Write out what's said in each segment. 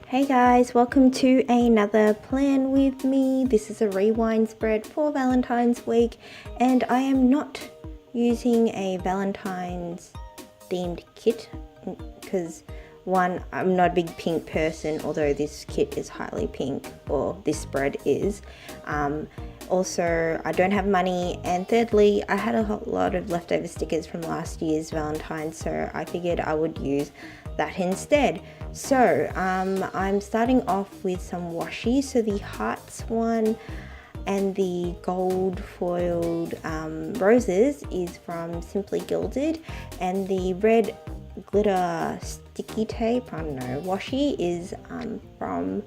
Hey guys, welcome to another plan with me. This is a rewind spread for Valentine's week, and I am not using a Valentine's themed kit because one, I'm not a big pink person, although this kit is highly pink, or this spread is. Also, I don't have money, and thirdly, I had a lot of leftover stickers from last year's Valentine's, so I figured I would use that instead. So I'm starting off with some washi. So the hearts one and the gold foiled roses is from Simply Gilded, and the red glitter sticky tape, I don't know, washi is from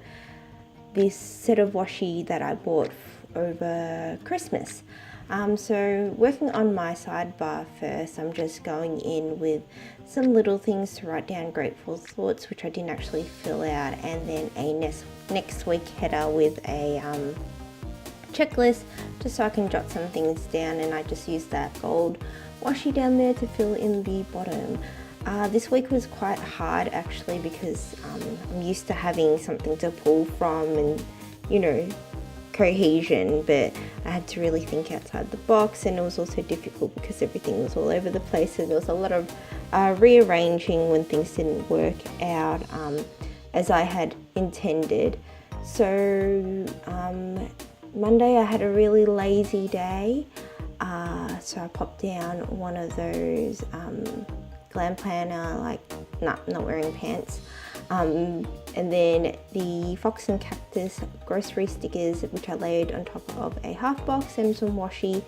this set of washi that I bought over Christmas. So working on my sidebar first, I'm just going in with some little things to write down grateful thoughts, which I didn't actually fill out, and then a next week header with a checklist just so I can jot some things down, and I just used that gold washi down there to fill in the bottom. This week was quite hard actually because I'm used to having something to pull from and, you know, cohesion, but I had to really think outside the box, and it was also difficult because everything was all over the place, and there was a lot of rearranging when things didn't work out as I had intended. So Monday I had a really lazy day, so I popped down one of those GlamPlanner, like, not wearing pants, and then the Fox&Cactus grocery stickers, which I laid on top of a half box, and some washi,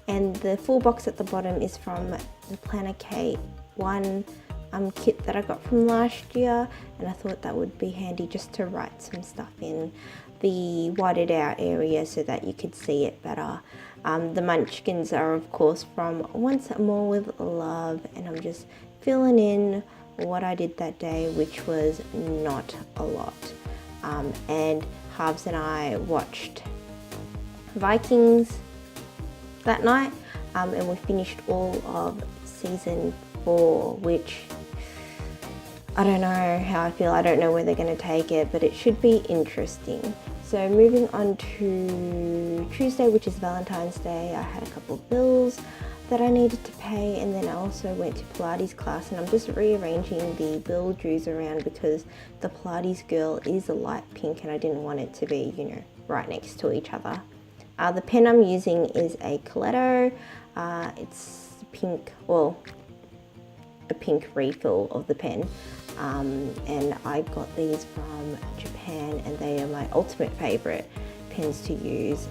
and the full box at the bottom is from the Planner K1 kit that I got from last year, and I thought that would be handy just to write some stuff in the whited out area so that you could see it better. The munchkins are of course from OnceMoreWithLove, and I'm just filling in what I did that day, which was not a lot. And Harves and I watched Vikings that night, and we finished all of season 4, which I don't know how I feel. I don't know where they're going to take it, but it should be interesting. So moving on to Tuesday, which is Valentine's Day, I had a couple of bills that I needed to pay, and then I also went to Pilates class, and I'm just rearranging the bill dues around because the Pilates girl is a light pink and I didn't want it to be, you know, right next to each other. The pen I'm using is a Coletto. It's pink, well, a pink refill of the pen, and I got these from Japan, and they are my ultimate favorite pens to use.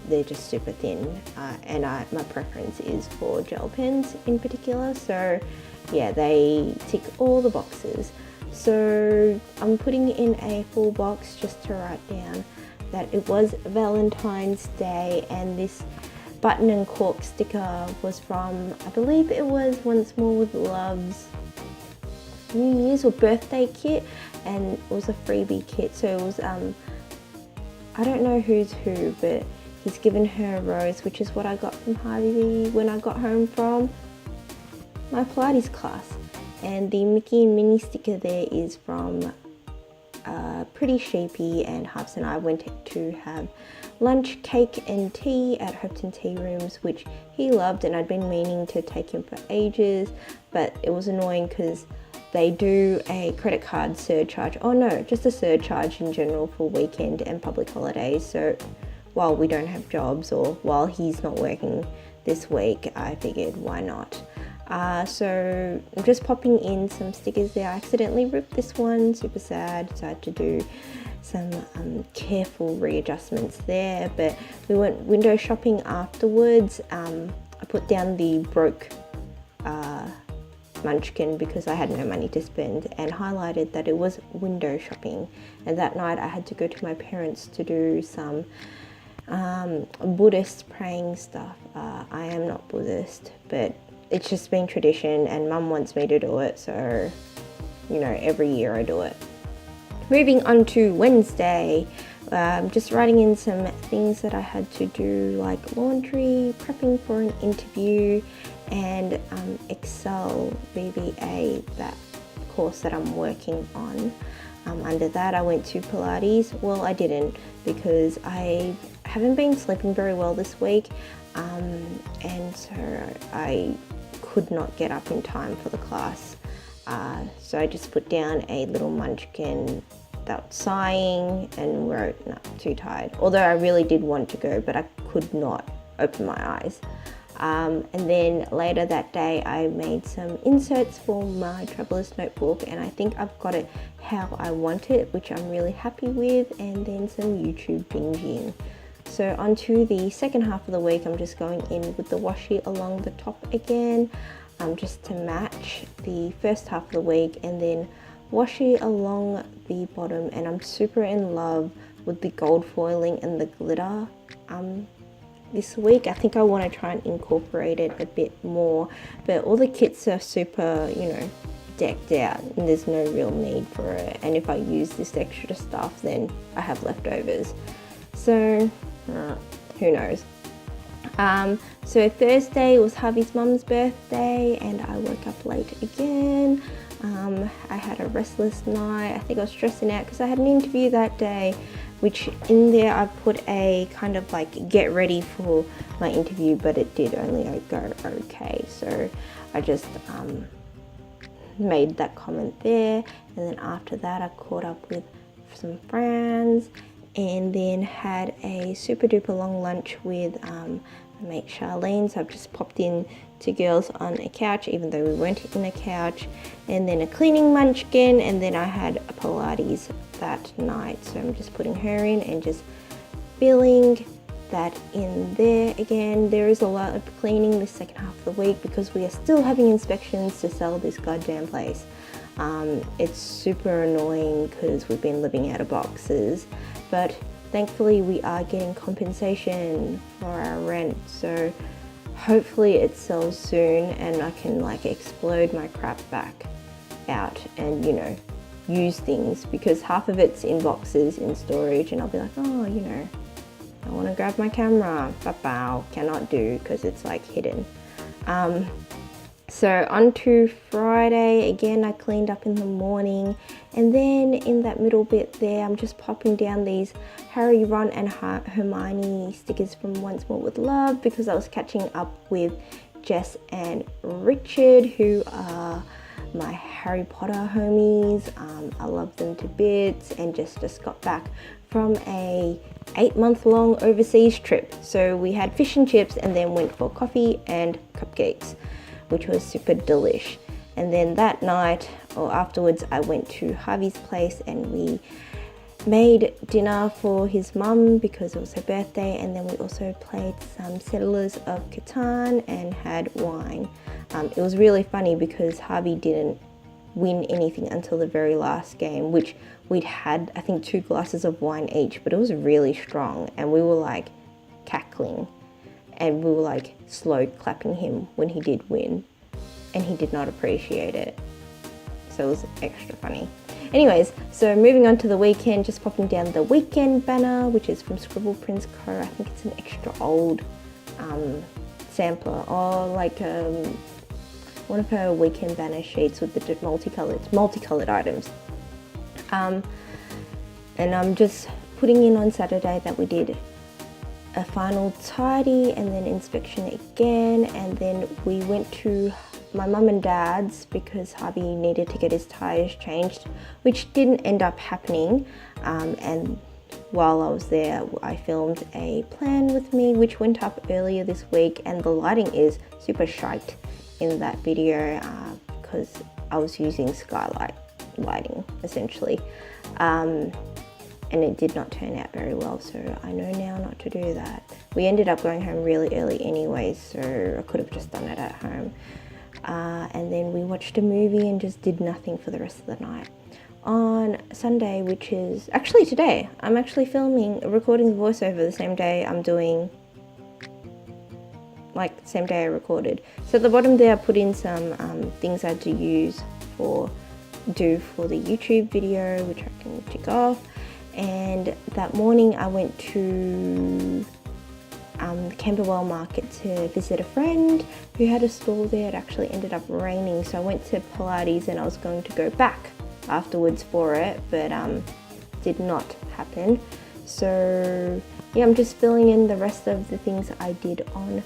They're just super thin, and my preference is for gel pens in particular, so yeah, they tick all the boxes. So I'm putting in a full box just to write down that it was Valentine's Day, and this button and cork sticker was from, I believe it was OnceMoreWithLove's New Year's or birthday kit, and it was a freebie kit. So it was I don't know who's who, but he's given her a rose, which is what I got from Harvey when I got home from my Pilates class. And the Mickey and Minnie sticker there is from PrettySheepy, and Harves and I went to have lunch, cake and tea at Hopton Tea Rooms, which he loved, and I'd been meaning to take him for ages, but it was annoying because they do a credit card surcharge. Oh no, just a surcharge in general for weekend and public holidays. So while we don't have jobs, or while he's not working this week, I figured why not. So I'm just popping in some stickers there. I accidentally ripped this one, super sad, so I had to do some careful readjustments there, but we went window shopping afterwards. I put down the broke munchkin because I had no money to spend, and highlighted that it was window shopping, and that night I had to go to my parents to do some Buddhist praying stuff. I am not Buddhist, but it's just been tradition, and Mum wants me to do it, so you know, every year I do it. Moving on to Wednesday, just writing in some things that I had to do, like laundry, prepping for an interview, and Excel VBA, that course that I'm working on. Under that, I went to Pilates. Well, I didn't, because I haven't been sleeping very well this week, and so I could not get up in time for the class. So I just put down a little munchkin without sighing and wrote, "No, too tired." Although I really did want to go, but I could not open my eyes. And then later that day, I made some inserts for my traveler's notebook, and I think I've got it how I want it, which I'm really happy with, and then some YouTube binging. So onto the second half of the week, I'm just going in with the washi along the top again, just to match the first half of the week, and then washi along the bottom. And I'm super in love with the gold foiling and the glitter this week. I think I want to try and incorporate it a bit more, but all the kits are super, you know, decked out, and there's no real need for it. And if I use this extra stuff, then I have leftovers. So who knows. So Thursday was Harvey's mum's birthday, and I woke up late again. I had a restless night. I think I was stressing out because I had an interview that day, which in there I put a kind of like get ready for my interview, but it did only go okay. So I just made that comment there, and then after that I caught up with some friends, and then had a super duper long lunch with my mate Charlene. So I've just popped in to girls on a couch, even though we weren't in a couch, and then a cleaning munchkin, and then I had a Pilates that night. So I'm just putting her in and just filling that in there. Again, there is a lot of cleaning the second half of the week because we are still having inspections to sell this goddamn place. It's super annoying because we've been living out of boxes, but thankfully we are getting compensation for our rent, so hopefully it sells soon and I can like explode my crap back out and, you know, use things, because half of it's in boxes in storage, and I'll be like, oh, you know, I want to grab my camera, bow, cannot do because it's like hidden. So on to Friday, again I cleaned up in the morning, and then in that middle bit there I'm just popping down these Harry, Ron and Hermione stickers from OnceMoreWithLove, because I was catching up with Jess and Richard, who are my Harry Potter homies. I love them to bits, and just got back from a 8-month-long overseas trip. So we had fish and chips and then went for coffee and cupcakes, which was super delish. And then that night or afterwards I went to Harvey's place and we made dinner for his mum because it was her birthday, and then we also played some Settlers of Catan and had wine. It was really funny because Harvey didn't win anything until the very last game, which we'd had I think 2 glasses of wine each, but it was really strong, and we were like cackling and we were like slow clapping him when he did win, and he did not appreciate it, so it was extra funny. Anyways, so moving on to the weekend, just popping down the weekend banner, which is from ScribblePrintsCo. I think it's an extra old sampler, or like one of her weekend banner sheets with the multicolored items. And I'm just putting in on Saturday that we did a final tidy and then inspection again, and then we went to my mum and dad's because Harvey needed to get his tires changed, which didn't end up happening. And while I was there, I filmed a plan with me, which went up earlier this week, and the lighting is super shite in that video because I was using skylight lighting essentially, and it did not turn out very well, so I know now not to do that. We ended up going home really early anyway, so I could have just done it at home. And then we watched a movie and just did nothing for the rest of the night. On Sunday, which is actually today, I'm actually recording the voiceover the same day I'm doing, like the same day I recorded. So at the bottom there I put in some things I had to do for the YouTube video, which I can tick off. And that morning I went to the Camberwell market to visit a friend who had a stall there. It actually ended up raining, so I went to Pilates and I was going to go back afterwards for it, but did not happen. So yeah, I'm just filling in the rest of the things I did on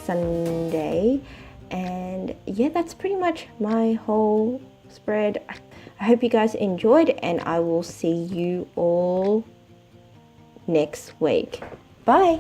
Sunday, and yeah, that's pretty much my whole spread. I hope you guys enjoyed, and I will see you all next week. Bye!